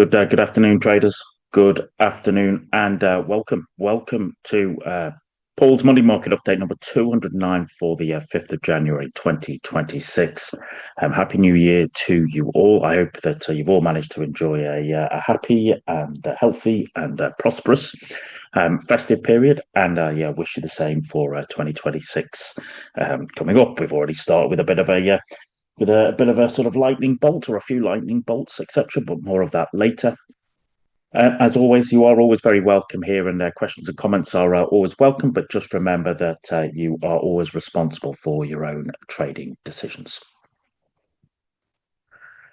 Good afternoon, traders. Good afternoon, and welcome to Paul's Monday Market Update number 209 for the 5th of January 2026. Happy New Year to you all. I hope that you've all managed to enjoy a happy and healthy and prosperous festive period, and wish you the same for 2026 coming up. We've already started with a bit of a sort of lightning bolt or a few lightning bolts, etc. But more of that later. As always, you are always very welcome here, and questions and comments are always welcome. But just remember that you are always responsible for your own trading decisions.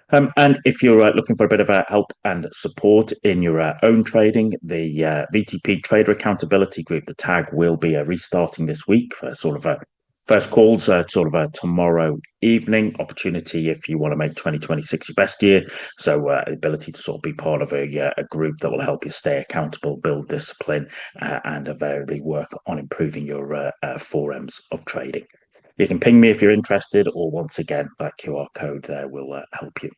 And if you're looking for a bit of help and support in your own trading, the VTP Trader Accountability Group, the tag, will be restarting this week. First calls tomorrow evening. Opportunity if you want to make 2026 your best year. So ability to sort of be part of a group that will help you stay accountable, build discipline, and invariably work on improving your forums of trading. You can ping me if you're interested, or once again, that QR code there will help you.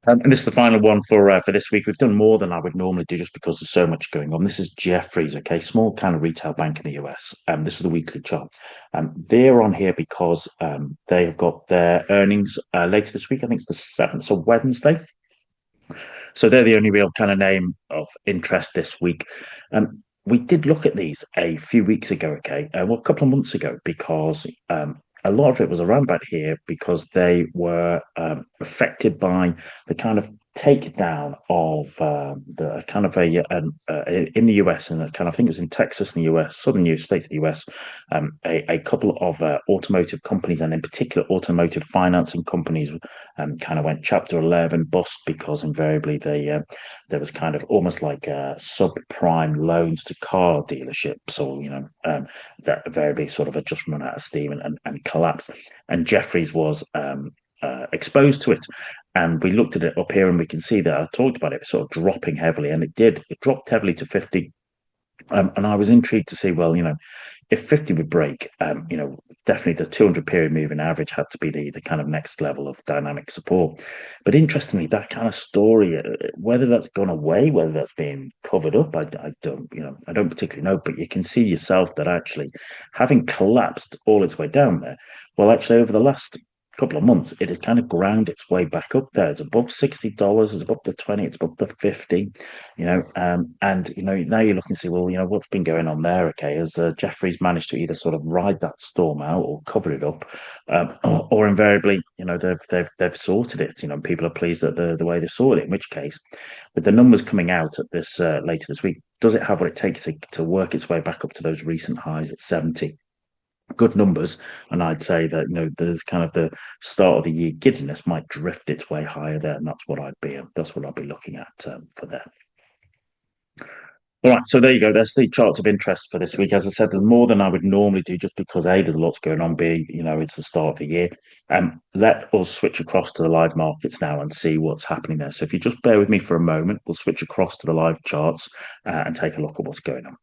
And this is the final one for this week. We've done more than I would normally do just because there's so much going on. This is Jeffries, okay, small kind of retail bank in the US. This is the weekly chart. They're on here because they have got their earnings later this week. I think it's the 7th, so Wednesday. So they're the only real kind of name of interest this week. We did look at these a few weeks ago, okay, well, a couple of months ago, because a lot of it was around about here because they were affected by the kind of takedown of the kind of in the US, and kind of, I think it was in Texas in the US, southern US states of the US, a couple of automotive companies, and in particular automotive financing companies, kind of went Chapter 11 bust because invariably there was kind of almost like subprime loans to car dealerships, or that invariably sort of had just run out of steam and collapsed. And Jeffries was exposed to it, and we looked at it up here, and we can see that I talked about it sort of dropping heavily, and it dropped heavily to 50. And I was intrigued to see, well, if 50 would break, definitely the 200 period moving average had to be the kind of next level of dynamic support. But interestingly, that kind of story, whether that's gone away, whether that's been covered up, I don't particularly know. But you can see yourself that actually, having collapsed all its way down there, well, actually over the last couple of months, it has kind of ground its way back up there. It's above $60, it's above the 20, it's above the 50, and now you're looking to see, well, what's been going on there? Okay, has Jeffries managed to either sort of ride that storm out or cover it up, or invariably, they've sorted it. People are pleased at the way they've sorted it. In which case, with the numbers coming out at this later this week, does it have what it takes to work its way back up to those recent highs at 70? Good numbers, and I'd say that there's kind of the start of the year giddiness might drift its way higher there, and that's what I'd be looking at for there. All right, so there you go. That's the charts of interest for this week. As I said, there's more than I would normally do, just because A, there's lots going on. B, it's the start of the year. Let us switch across to the live markets now and see what's happening there. So if you just bear with me for a moment, we'll switch across to the live charts and take a look at what's going on.